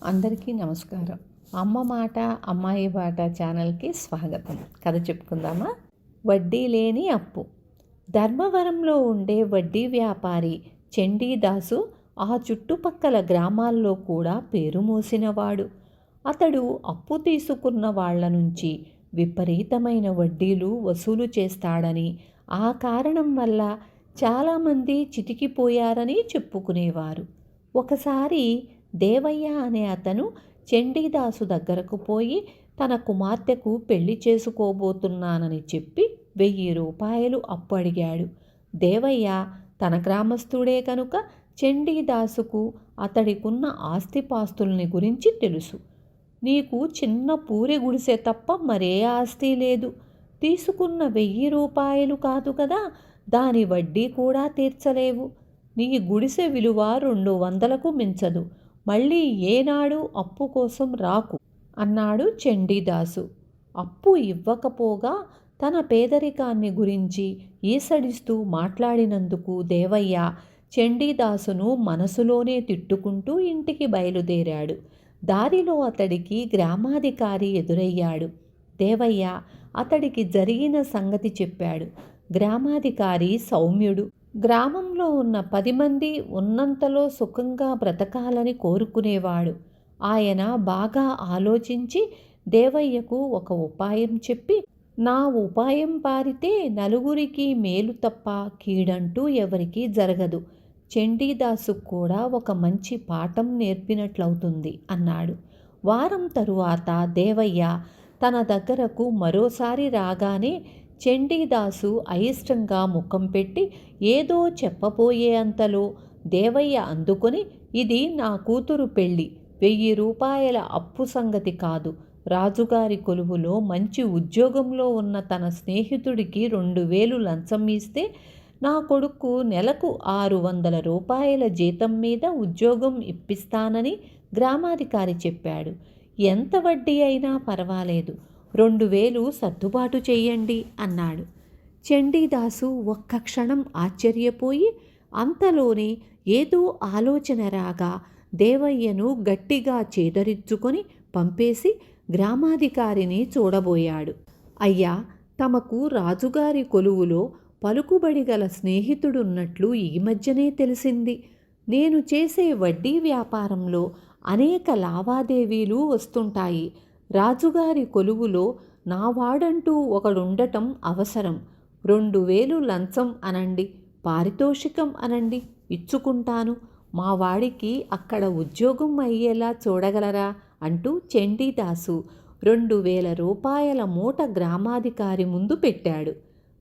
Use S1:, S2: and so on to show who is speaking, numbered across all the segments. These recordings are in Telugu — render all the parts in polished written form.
S1: అందరికీ నమస్కారం. అమ్మ మాట అమ్మాయి బాట ఛానల్కి స్వాగతం. కథ చెప్పుకుందామా? వడ్డీ లేని అప్పు. ధర్మవరంలో ఉండే వడ్డీ వ్యాపారి చండీదాసు ఆ చుట్టుపక్కల గ్రామాల్లో కూడా పేరు మోసినవాడు. అతడు అప్పు తీసుకున్న వాళ్ల నుంచి విపరీతమైన వడ్డీలు వసూలు చేస్తాడని, ఆ కారణం వల్ల చాలామంది చితికిపోయారని చెప్పుకునేవారు. ఒకసారి దేవయ్య అనే అతను చండీదాసు దగ్గరకు పోయి తన కుమార్తెకు పెళ్లి చేసుకోబోతున్నానని చెప్పి 1000 రూపాయలు అప్పు అడిగాడు. దేవయ్య తన గ్రామస్తుడే కనుక చండీదాసుకు అతడికున్న ఆస్తిపాస్తుల్ని గురించి తెలుసు. నీకు చిన్న పూరి గుడిసె తప్ప మరే ఆస్తి లేదు. తీసుకున్న 1000 రూపాయలు కాదు కదా, దాని వడ్డీ కూడా తీర్చలేవు. నీ గుడిసె విలువ 200కు మించదు. మళ్ళీ ఏనాడు అప్పు కోసం రాకు అన్నాడు చండీదాసు. అప్పు ఇవ్వకపోగా తన పేదరికాన్ని గురించి ఈసడిస్తూ మాట్లాడినందుకు దేవయ్య చండీదాసును మనసులోనే తిట్టుకుంటూ ఇంటికి బయలుదేరాడు. దారిలో అతడికి గ్రామాధికారి ఎదురయ్యాడు. దేవయ్య అతడికి జరిగిన సంగతి చెప్పాడు. గ్రామాధికారి సౌమ్యుడు. గ్రామంలో ఉన్న 10 మంది ఉన్నంతలో సుఖంగా బ్రతకాలని కోరుకునేవాడు. ఆయన బాగా ఆలోచించి దేవయ్యకు ఒక ఉపాయం చెప్పి, నా ఉపాయం పారితే నలుగురికి మేలు తప్ప కీడంటూ ఎవరికీ జరగదు. చండీదాసుకు కూడా ఒక మంచి పాఠం నేర్పినట్లవుతుంది అన్నాడు. వారం తరువాత దేవయ్య తన దగ్గరకు మరోసారి రాగానే చండీదాసు అయిష్టంగా ముఖం పెట్టి ఏదో చెప్పబోయే అంతలో దేవయ్య అందుకొని, ఇది నా కూతురు పెళ్ళి, 1000 రూపాయల అప్పు సంగతి కాదు. రాజుగారి కొలువులో మంచి ఉద్యోగంలో ఉన్న తన స్నేహితుడికి 2000 లంచం ఇస్తే నా కొడుకు నెలకు 600 రూపాయల జీతం మీద ఉద్యోగం ఇప్పిస్తానని గ్రామాధికారి చెప్పాడు. ఎంత వడ్డీ అయినా పర్వాలేదు, 2000 సర్దుబాటు చెయ్యండి అన్నాడు. చండీదాసు ఒక్క క్షణం ఆశ్చర్యపోయి అంతలోనే ఏదో ఆలోచన రాగా దేవయ్యను గట్టిగా చేదరించుకొని పంపేసి గ్రామాధికారిని చూడబోయాడు. అయ్యా, తమకు రాజుగారి కొలువులో పలుకుబడి గల స్నేహితుడున్నట్లు ఈ మధ్యనే తెలిసింది. నేను చేసే వడ్డీ వ్యాపారంలో అనేక లావాదేవీలు వస్తుంటాయి. రాజుగారి కొలువులో నా వాడంటూ ఒకడుండటం అవసరం. 2000 లంచం అనండి, పారితోషికం అనండి, ఇచ్చుకుంటాను. మా వాడికి అక్కడ ఉద్యోగం అయ్యేలా చూడగలరా అంటూ చండీదాసు 2000 రూపాయల మూట గ్రామాధికారి ముందు పెట్టాడు.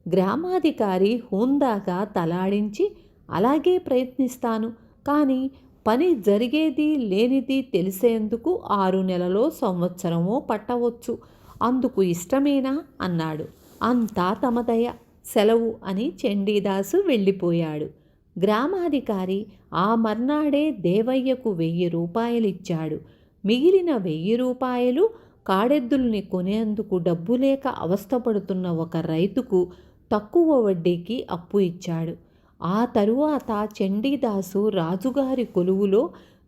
S1: గ్రామాధికారి హుందాగా తలాడించి, అలాగే ప్రయత్నిస్తాను, కానీ పని జరిగేది లేనిది తెలిసేందుకు 6 నెలలో సంవత్సరమో పట్టవచ్చు. అందుకు ఇష్టమేనా అన్నాడు. అంతా తమదయ, సెలవు అని చండీదాసు వెళ్ళిపోయాడు. గ్రామాధికారి ఆ మర్నాడే దేవయ్యకు 1000 రూపాయలిచ్చాడు. మిగిలిన 1000 రూపాయలు కాడెద్దుల్ని కొనేందుకు డబ్బు లేక అవస్థపడుతున్న ఒక రైతుకు తక్కువ వడ్డీకి అప్పు ఇచ్చాడు. ఆ తరువాత చండీదాసు రాజుగారి కొలువులో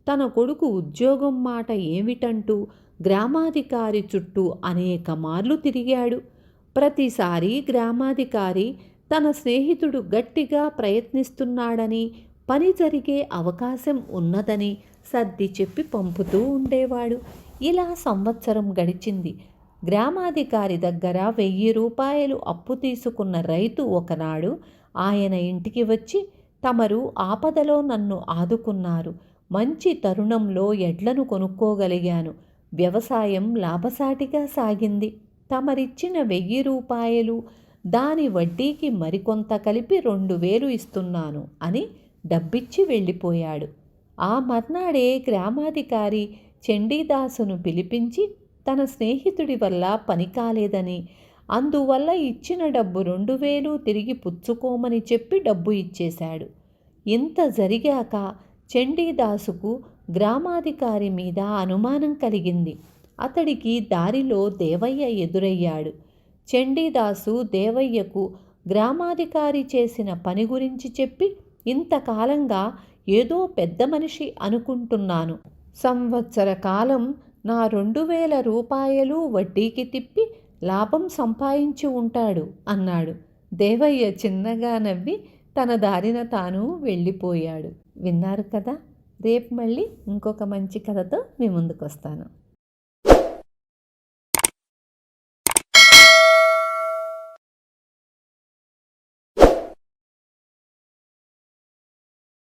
S1: తన కొడుకు ఉద్యోగం మాట ఏమిటంటూ గ్రామాధికారి చుట్టూ అనేక మార్లు తిరిగాడు. ప్రతిసారి గ్రామాధికారి తన స్నేహితుడు గట్టిగా ప్రయత్నిస్తున్నాడని, పని జరిగే అవకాశం ఉన్నదని సర్ది చెప్పి పంపుతూ ఉండేవాడు. ఇలా సంవత్సరం గడిచింది. గ్రామాధికారి దగ్గర 1000 రూపాయలు అప్పు తీసుకున్న రైతు ఒకనాడు ఆయన ఇంటికి వచ్చి, తమరు ఆపదలో నన్ను ఆదుకున్నారు. మంచి తరుణంలో ఎడ్లను కొనుక్కోగలిగాను. వ్యవసాయం లాభసాటిగా సాగింది. తమరిచ్చిన 1000 రూపాయలు, దాని వడ్డీకి మరికొంత కలిపి 2000 ఇస్తున్నాను అని డబ్బిచ్చి వెళ్ళిపోయాడు. ఆ మర్నాడే గ్రామాధికారి చండీదాసును పిలిపించి తన స్నేహితుడి వల్ల పని కాలేదని, అందువల్ల ఇచ్చిన డబ్బు 2000 తిరిగి పుచ్చుకోమని చెప్పి డబ్బు ఇచ్చేశాడు. ఇంత జరిగాక చండీదాసుకు గ్రామాధికారి మీద అనుమానం కలిగింది. అతడికి దారిలో దేవయ్య ఎదురయ్యాడు. చండీదాసు దేవయ్యకు గ్రామాధికారి చేసిన పని గురించి చెప్పి, ఇంతకాలంగా ఏదో పెద్ద మనిషి అనుకుంటున్నాను, సంవత్సర కాలం నా 2000 రూపాయలు వడ్డీకి తిప్పి లాభం సంపాదించి ఉంటాడు అన్నాడు. దేవయ్య చిన్నగా నవ్వి తన దారిన తాను వెళ్ళిపోయాడు. విన్నారు కదా. రేపు మళ్ళీ ఇంకొక మంచి కథతో మీ ముందుకు వస్తాను.